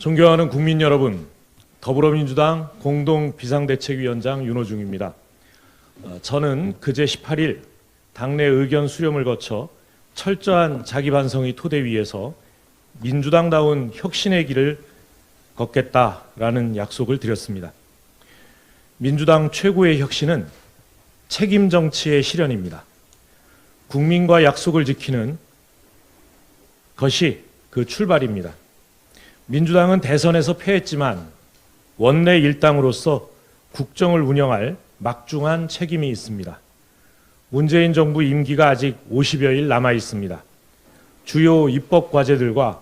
존경하는 국민 여러분, 더불어민주당 공동비상대책위원장 윤호중입니다. 저는 그제 18일 당내 의견 수렴을 거쳐 철저한 자기반성의 토대 위에서 민주당다운 혁신의 길을 걷겠다라는 약속을 드렸습니다. 민주당 최고의 혁신은 책임 정치의 실현입니다. 국민과 약속을 지키는 것이 그 출발입니다. 민주당은 대선에서 패했지만 원내 일당으로서 국정을 운영할 막중한 책임이 있습니다. 문재인 정부 임기가 아직 50여일 남아 있습니다. 주요 입법 과제들과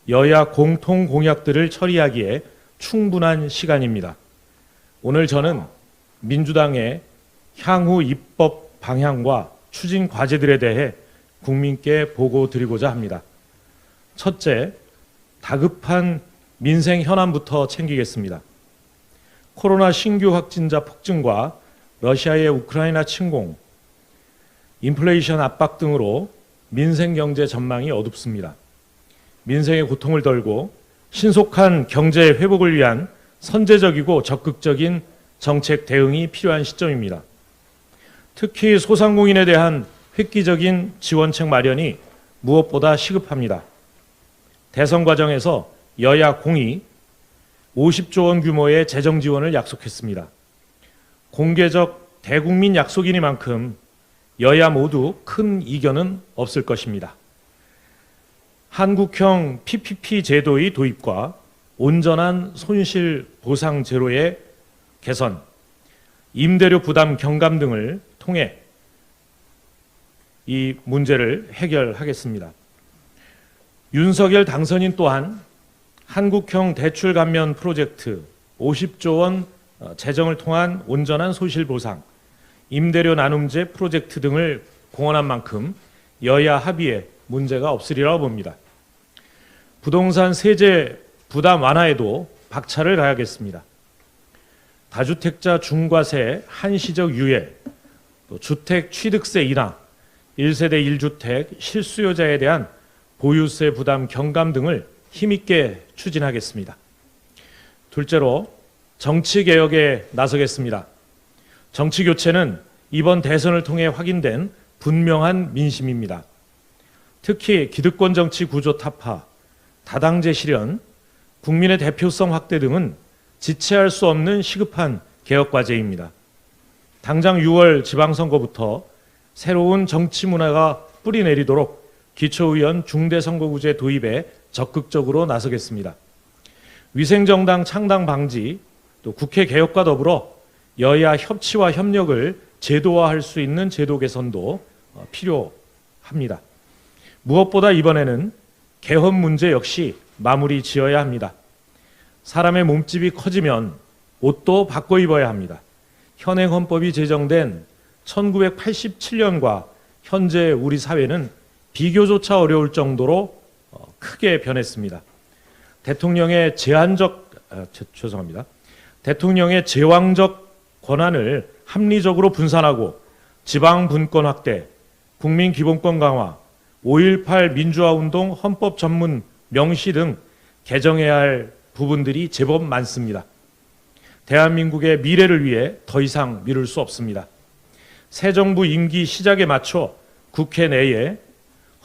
여야 공통 공약들을 처리하기에 충분한 시간입니다. 오늘 저는 민주당의 향후 입법 방향과 추진 과제들에 대해 국민께 보고 드리고자 합니다. 첫째, 다급한 민생 현안부터 챙기겠습니다. 코로나 신규 확진자 폭증과 러시아의 우크라이나 침공, 인플레이션 압박 등으로 민생 경제 전망이 어둡습니다. 민생의 고통을 덜고 신속한 경제 회복을 위한 선제적이고 적극적인 정책 대응이 필요한 시점입니다. 특히 소상공인에 대한 획기적인 지원책 마련이 무엇보다 시급합니다. 대선 과정에서 여야 공이 50조 원 규모의 재정 지원을 약속했습니다. 공개적 대국민 약속이니만큼 여야 모두 큰 이견은 없을 것입니다. 한국형 PPP 제도의 도입과 온전한 손실 보상 제로의 개선, 임대료 부담 경감 등을 통해 이 문제를 해결하겠습니다. 윤석열 당선인 또한 한국형 대출 감면 프로젝트 50조 원 재정을 통한 온전한 손실 보상, 임대료 나눔제 프로젝트 등을 공언한 만큼 여야 합의에 문제가 없으리라고 봅니다. 부동산 세제 부담 완화에도 박차를 가하겠습니다. 다주택자 중과세 한시적 유예, 또 주택 취득세 인하, 1세대 1주택 실수요자에 대한 보유세 부담 경감 등을 힘있게 추진하겠습니다. 둘째로 정치개혁에 나서겠습니다. 정치교체는 이번 대선을 통해 확인된 분명한 민심입니다. 특히 기득권 정치 구조 타파, 다당제 실현, 국민의 대표성 확대 등은 지체할 수 없는 시급한 개혁 과제입니다. 당장 6월 지방선거부터 새로운 정치 문화가 뿌리 내리도록 기초의원 중대선거구제 도입에 적극적으로 나서겠습니다. 위생정당 창당 방지, 또 국회 개혁과 더불어 여야 협치와 협력을 제도화할 수 있는 제도 개선도 필요합니다. 무엇보다 이번에는 개헌 문제 역시 마무리 지어야 합니다. 사람의 몸집이 커지면 옷도 바꿔 입어야 합니다. 현행 헌법이 제정된 1987년과 현재 우리 사회는 비교조차 어려울 정도로 크게 변했습니다. 대통령의 제왕적 권한을 합리적으로 분산하고 지방 분권 확대, 국민 기본권 강화, 5.18 민주화운동 헌법 전문 명시 등 개정해야 할 부분들이 제법 많습니다. 대한민국의 미래를 위해 더 이상 미룰 수 없습니다. 새 정부 임기 시작에 맞춰 국회 내에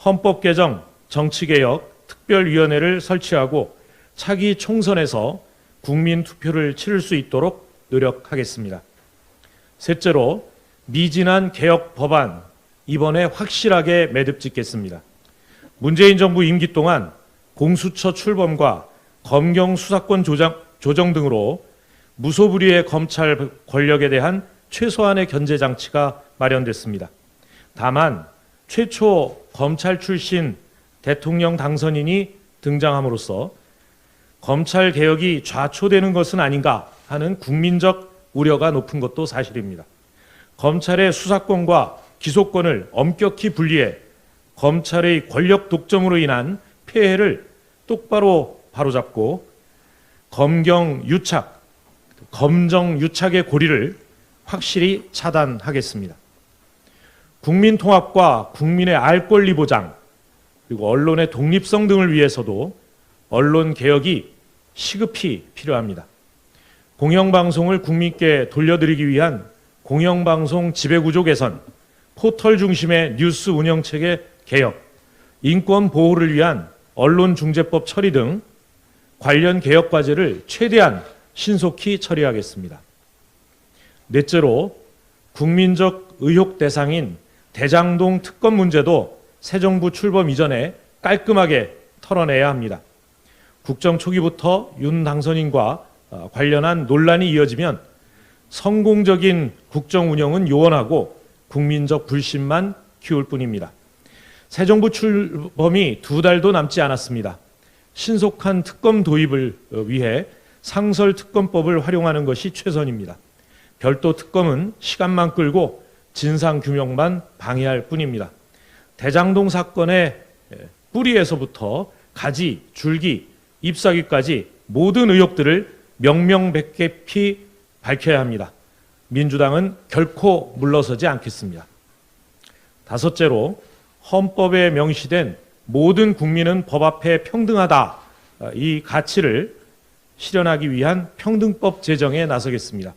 헌법 개정, 정치개혁, 특별위원회를 설치하고 차기 총선에서 국민 투표를 치를 수 있도록 노력하겠습니다. 셋째로 미진한 개혁 법안, 이번에 확실하게 매듭 짓겠습니다. 문재인 정부 임기 동안 공수처 출범과 검경 수사권 조정 등으로 무소불위의 검찰 권력에 대한 최소한의 견제 장치가 마련됐습니다. 다만 최초 검찰 출신 대통령 당선인이 등장함으로써 검찰 개혁이 좌초되는 것은 아닌가 하는 국민적 우려가 높은 것도 사실입니다. 검찰의 수사권과 기소권을 엄격히 분리해 검찰의 권력 독점으로 인한 폐해를 똑바로 바로잡고 검경 유착, 검정 유착의 고리를 확실히 차단하겠습니다. 국민 통합과 국민의 알 권리 보장, 그리고 언론의 독립성 등을 위해서도 언론 개혁이 시급히 필요합니다. 공영방송을 국민께 돌려드리기 위한 공영방송 지배구조 개선, 포털 중심의 뉴스 운영체계 개혁, 인권 보호를 위한 언론중재법 처리 등 관련 개혁 과제를 최대한 신속히 처리하겠습니다. 넷째로 국민적 의혹 대상인 대장동 특검 문제도 새 정부 출범 이전에 깔끔하게 털어내야 합니다. 국정 초기부터 윤 당선인과 관련한 논란이 이어지면 성공적인 국정 운영은 요원하고 국민적 불신만 키울 뿐입니다. 새 정부 출범이 2달도 남지 않았습니다. 신속한 특검 도입을 위해 상설특검법을 활용하는 것이 최선입니다. 별도 특검은 시간만 끌고 진상규명만 방해할 뿐입니다. 대장동 사건의 뿌리에서부터 가지, 줄기, 잎사귀까지 모든 의혹들을 명명백계피 밝혀야 합니다. 민주당은 결코 물러서지 않겠습니다. 다섯째로 헌법에 명시된 모든 국민은 법 앞에 평등하다, 이 가치를 실현하기 위한 평등법 제정에 나서겠습니다.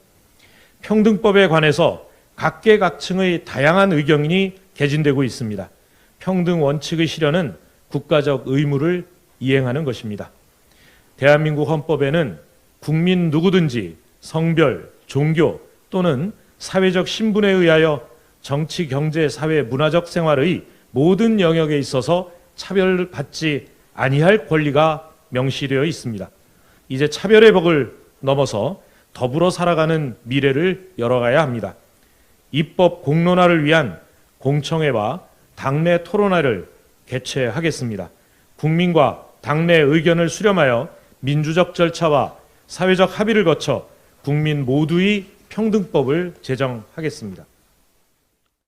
평등법에 관해서 각계각층의 다양한 의견이 개진되고 있습니다. 평등 원칙의 실현은 국가적 의무를 이행하는 것입니다. 대한민국 헌법에는 국민 누구든지 성별, 종교 또는 사회적 신분에 의하여 정치, 경제, 사회, 문화적 생활의 모든 영역에 있어서 차별받지 아니할 권리가 명시되어 있습니다. 이제 차별의 벽을 넘어서 더불어 살아가는 미래를 열어가야 합니다. 입법 공론화를 위한 공청회와 당내 토론회를 개최하겠습니다. 국민과 당내 의견을 수렴하여 민주적 절차와 사회적 합의를 거쳐 국민 모두의 평등법을 제정하겠습니다.